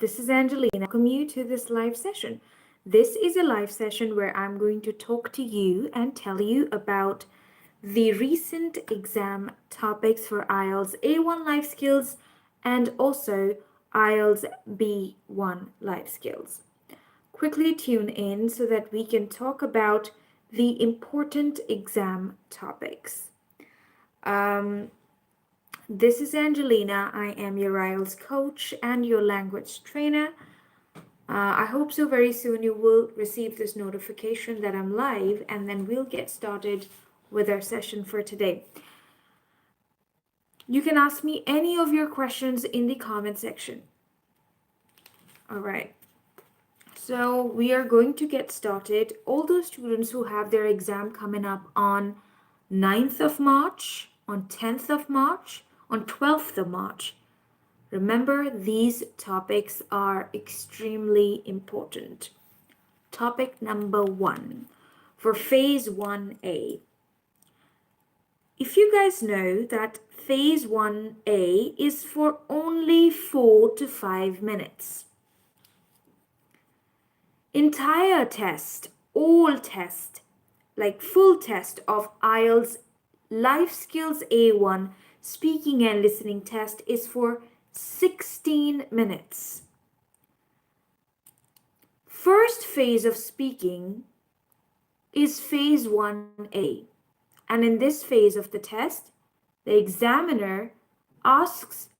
This is Angelina. Welcome you to this live session. This is a live session where I'm going to talk to you and tell you about the recent exam topics for IELTS A1 Life Skills and also IELTS B1 Life Skills. Quickly tune in so that we can talk about the important exam topics. This is Angelina. I am your IELTS coach and your language trainer. I hope so very soon you will receive this notification that I'm live, and then we'll get started with our session for today. You can ask me any of your questions in the comment section. All right. So we are going to get started. All those students who have their exam coming up on 9th of March, on 10th of March, on 12th of March, remember these topics are extremely important. Topic number 1 for phase 1A. If you guys know that phase 1A is for only 4 to 5 minutes. Entire test, all test, like full test of IELTS Life Skills A1 speaking and listening test is for 16 minutes. First phase of speaking is phase 1A. And in this phase of the test, the examiner asks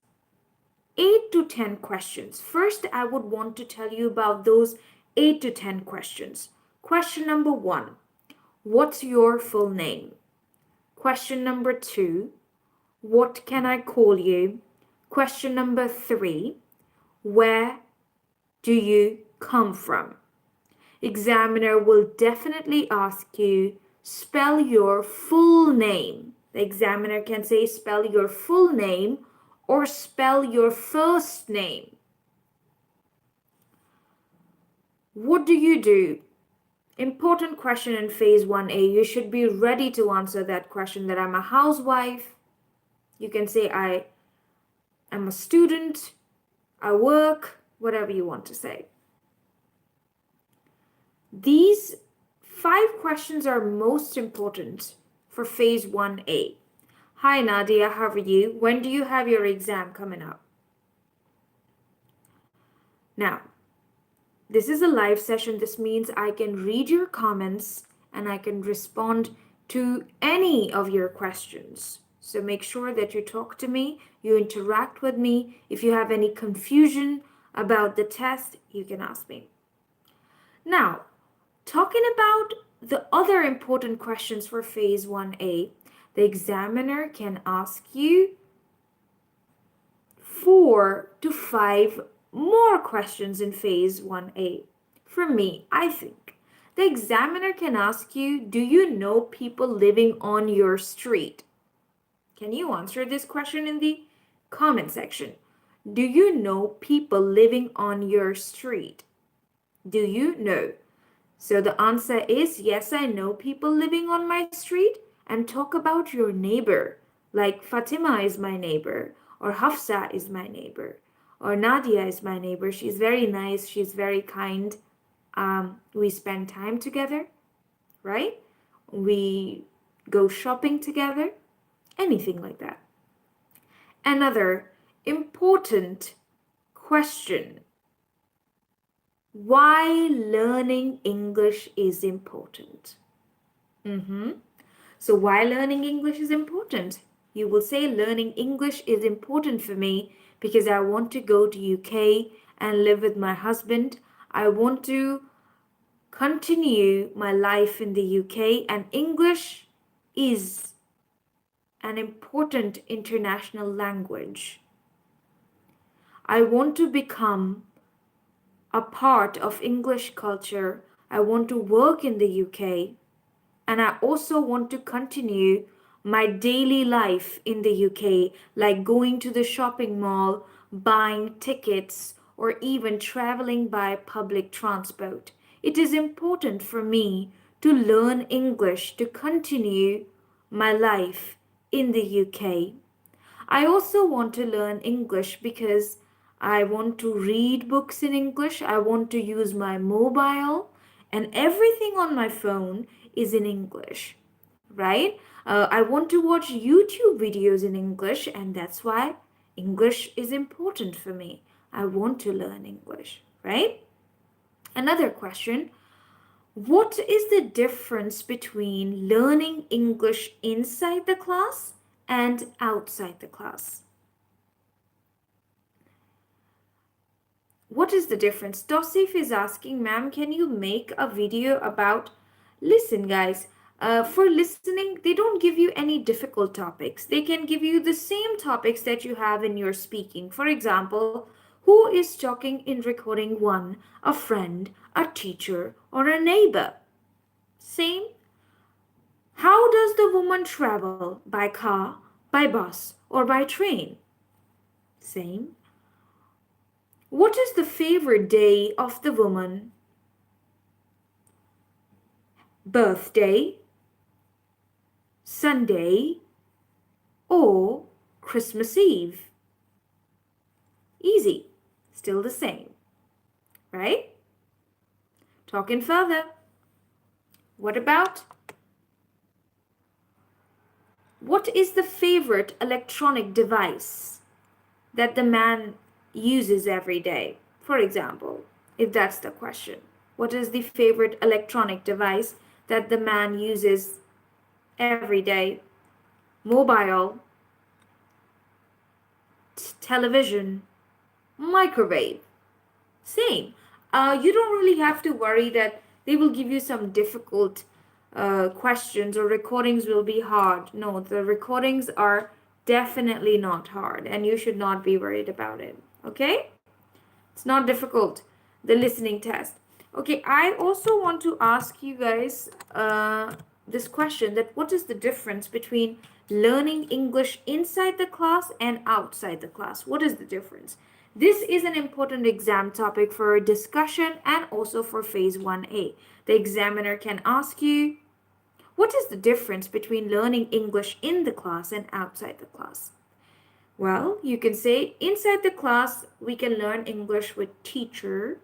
8 to 10 questions. First, I would want to tell you about those 8 to 10 questions. Question number 1, what's your full name? Question number 2, what can I call you? Question number 3, where do you come from? Examiner will definitely ask you, spell your full name. The examiner can say spell your full name or spell your first name. What do you do? Important question in phase 1A. You should be ready to answer that question, that I'm a housewife. You can say I am a student, I work, whatever you want to say. These 5 questions are most important for phase 1A. Hi Nadia, how are you? When do you have your exam coming up? Now, this is a live session. This means I can read your comments and I can respond to any of your questions. So make sure that you talk to me, you interact with me. If you have any confusion about the test, you can ask me. Now, talking about the other important questions for phase 1A, the examiner can ask you 4 to 5 more questions in phase 1A. For me, I think the examiner can ask you, do you know people living on your street? Can you answer this question in the comment section? Do you know people living on your street? Do you know? So the answer is yes, I know people living on my street. And talk about your neighbor, like Fatima is my neighbor, or Hafsa is my neighbor, or Nadia is my neighbor. She's very nice, she's very kind. We spend time together, right? We go shopping together, anything like that. Another important question. Why learning English is important? So why learning English is important? You will say learning English is important for me because I want to go to UK and live with my husband. I want to continue my life in the UK, and English is an important international language. I want to become a part of English culture. I want to work in the UK, and I also want to continue my daily life in the UK, like going to the shopping mall, buying tickets, or even traveling by public transport. It is important for me to learn English to continue my life in the UK. I also want to learn English because I want to read books in English. I want to use my mobile, and everything on my phone is in English, right? I want to watch YouTube videos in English, and that's why English is important for me. I want to learn English, right? Another question: what is the difference between learning English inside the class and outside the class? What is the difference? Tosif is asking, ma'am, can you make a video about... Listen, guys, for listening, they don't give you any difficult topics. They can give you the same topics that you have in your speaking. For example, who is talking in recording one? A friend, a teacher, or a neighbor? Same. How does the woman travel? By car, by bus, or by train? Same. What is the favorite day of the woman? Birthday, Sunday, or Christmas Eve? Easy. Still the same, right? Talking further. What about... what is the favorite electronic device that the man uses every day? For example, if that's the question, what is the favorite electronic device that the man uses every day? Mobile, television, microwave. Same. You don't really have to worry that they will give you some difficult questions or recordings will be hard. No, the recordings are definitely not hard, and you should not be worried about it. Okay? It's not difficult, the listening test. Okay, I also want to ask you guys this question, that what is the difference between learning English inside the class and outside the class? What is the difference? This is an important exam topic for discussion and also for phase 1A. The examiner can ask you, what is the difference between learning English in the class and outside the class? Well, you can say inside the class, we can learn English with teacher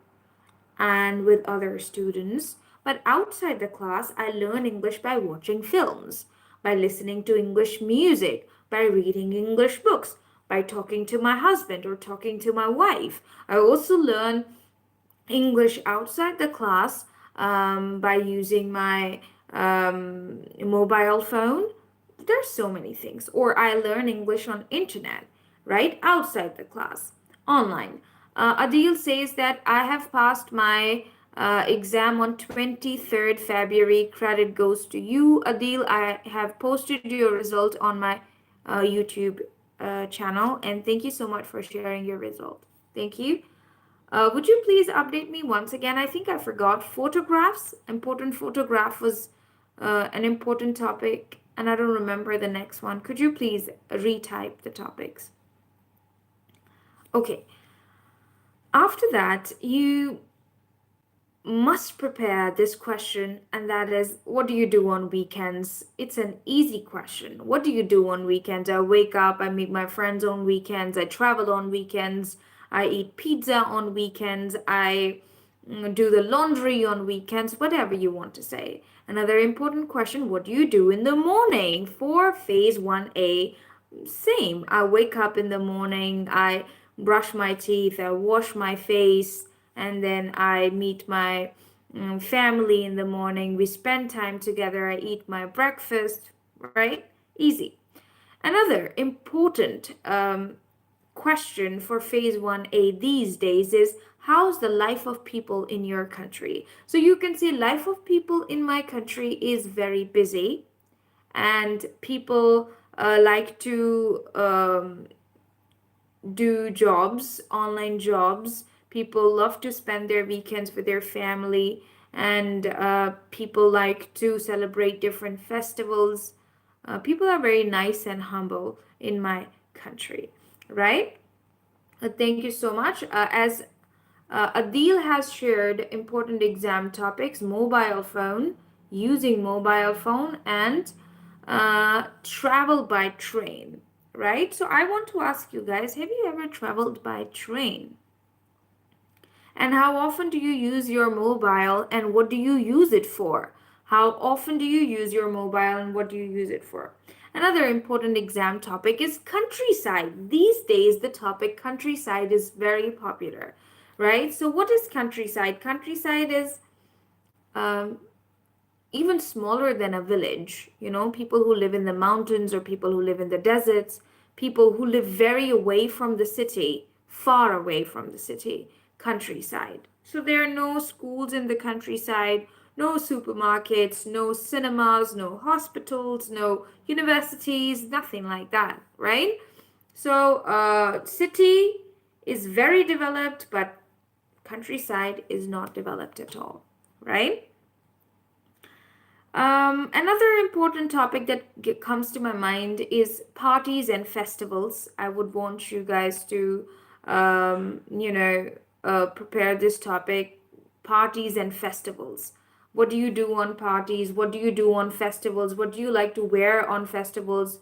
and with other students. But outside the class, I learn English by watching films, by listening to English music, by reading English books, by talking to my husband or talking to my wife. I also learn English outside the class by using my mobile phone. There's so many things. Or I learn English on internet, right? Outside the class, online. Adil says that I have passed my exam on 23rd February. Credit goes to you, Adil. I have posted your result on my YouTube channel, and thank you so much for sharing your result. Thank you. Would you please update me once again? I think I forgot. Photographs. Important photograph was an important topic, and I don't remember the next one. Could you please retype the topics? Okay. After that, you must prepare this question, and that is, what do you do on weekends? It's an easy question. What do you do on weekends? I wake up, I meet my friends on weekends, I travel on weekends, I eat pizza on weekends, I do the laundry on weekends, whatever you want to say. Another important question, what do you do in the morning? For phase 1A, same. I wake up in the morning, I brush my teeth, I wash my face, and then I meet my family in the morning. We spend time together. I eat my breakfast, right? Easy. Another important question for phase 1A these days is, how's the life of people in your country? So you can see life of people in my country is very busy, and people like to do jobs, online jobs. People love to spend their weekends with their family, and people like to celebrate different festivals. People are very nice and humble in my country, right? Thank you so much. As Adil has shared important exam topics: mobile phone, using mobile phone, and travel by train, right? So I want to ask you guys, have you ever traveled by train? And how often do you use your mobile and what do you use it for? How often do you use your mobile and what do you use it for? Another important exam topic is countryside. These days, the topic countryside is very popular, right? So, what is countryside? Countryside is um, even smaller than a village. You know, people who live in the mountains or people who live in the deserts, people who live very away from the city, far away from the city, countryside. So there are no schools in the countryside, no supermarkets, no cinemas, no hospitals, no universities, nothing like that, right? So, city is very developed, but countryside is not developed at all, right? Another important topic that comes to my mind is parties and festivals. I would want you guys to, prepare this topic, parties and festivals. What do you do on parties? What do you do on festivals? What do you like to wear on festivals?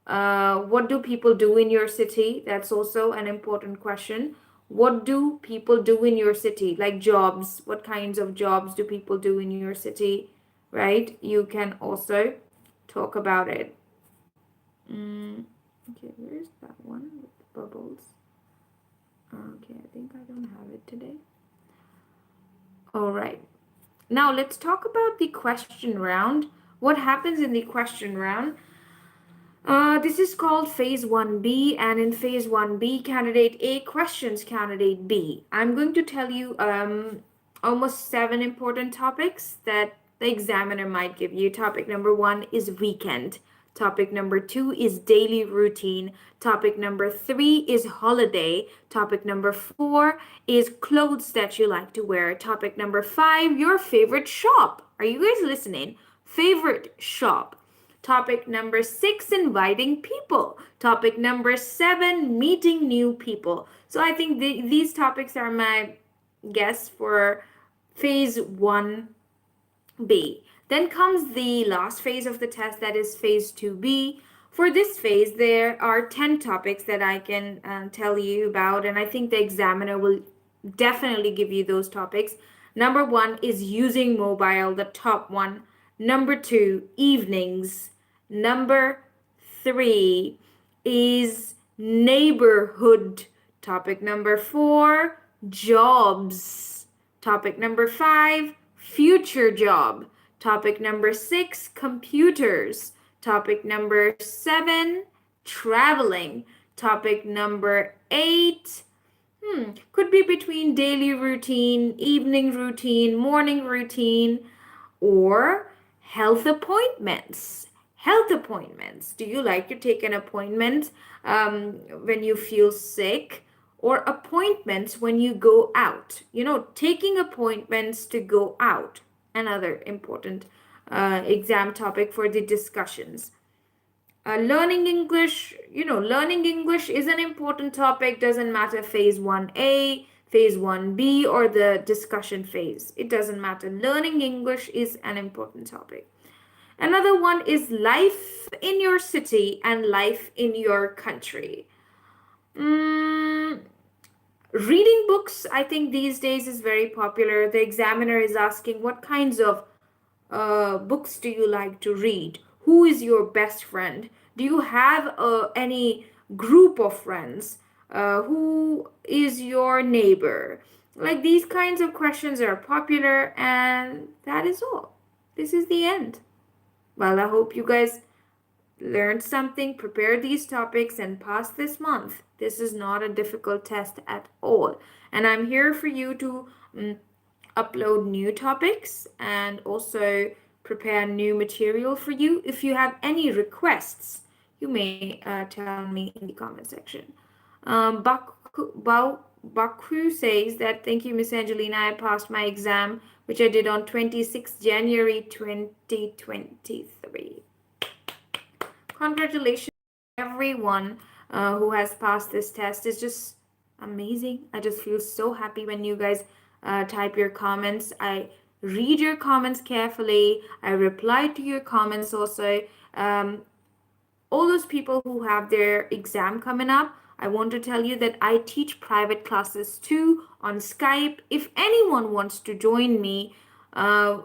What do people do in your city? That's also an important question. What do people do in your city? Like jobs. What kinds of jobs do people do in your city? Right? You can also talk about it. Okay, where's that one with the bubbles? Okay, I think I don't have it today. All right. Now let's talk about the question round. What happens in the question round? This is called Phase 1B, and in Phase 1B, Candidate A questions Candidate B. I'm going to tell you almost 7 important topics that the examiner might give you. Topic number 1 is weekend. Topic number 2 is daily routine. Topic number 3 is holiday. Topic number 4 is clothes that you like to wear. Topic number 5, your favorite shop. Are you guys listening? Favorite shop. Topic number 6, inviting people. Topic number 7, meeting new people. So I think these topics are my guess for phase 1B. Then comes the last phase of the test, that is phase 2B. For this phase, there are 10 topics that I can tell you about, and I think the examiner will definitely give you those topics. Number 1 is using mobile, the top one. Number 2, evenings. Number 3 is neighborhood. Topic number 4, jobs. Topic number 5, future job. Topic number 6, computers. Topic number 7, traveling. Topic number 8, could be between daily routine, evening routine, morning routine, or health appointments. Health appointments. Do you like to take an appointment when you feel sick? Or appointments when you go out? You know, taking appointments to go out. Another important exam topic for the discussions. Learning English is an important topic. Doesn't matter phase 1A, phase 1B, or the discussion phase. It doesn't matter. Learning English is an important topic. Another one is life in your city and life in your country. Mm, Reading books, I think these days is very popular. The examiner is asking what kinds of books do you like to read? Who is your best friend? Do you have any group of friends? Who is your neighbor? Like these kinds of questions are popular, and that is all. This is the end. Well, I hope you guys learned something, prepare these topics, and pass this month. This is not a difficult test at all. And I'm here for you to upload new topics and also prepare new material for you. If you have any requests, you may tell me in the comment section. Baku says that, thank you, Miss Angelina. I passed my exam, which I did on 26 January 2023. Congratulations, everyone who has passed this test. It's just amazing. I just feel so happy when you guys type your comments. I read your comments carefully. I reply to your comments also. all those people who have their exam coming up, I want to tell you that I teach private classes too on Skype. If anyone wants to join me, uh,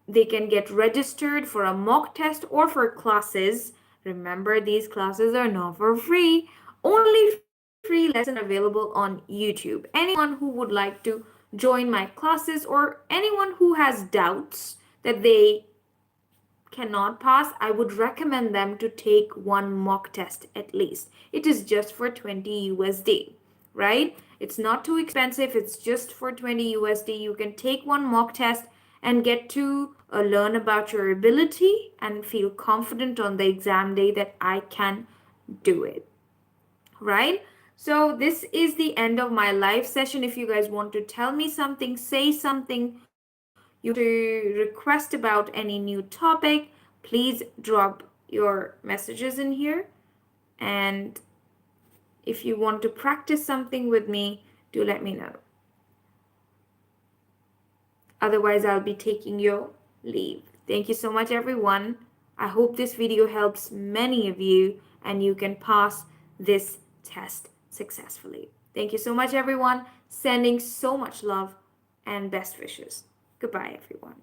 they can get registered for a mock test or for classes. Remember, these classes are not for free. Only free lessons are available on YouTube. Anyone who would like to join my classes, or anyone who has doubts that they cannot pass, I would recommend them to take one mock test at least. It is just for 20 USD, right? It's not too expensive, it's just for 20 USD. You can take one mock test and get to learn about your ability and feel confident on the exam day that I can do it, right? So this is the end of my live session. If you guys want to tell me something, say something, you want to request about any new topic, please drop your messages in here. And if you want to practice something with me, do let me know. Otherwise, I'll be taking your leave. Thank you so much, everyone. I hope this video helps many of you and you can pass this test successfully. Thank you so much, everyone. Sending so much love and best wishes. Goodbye, everyone.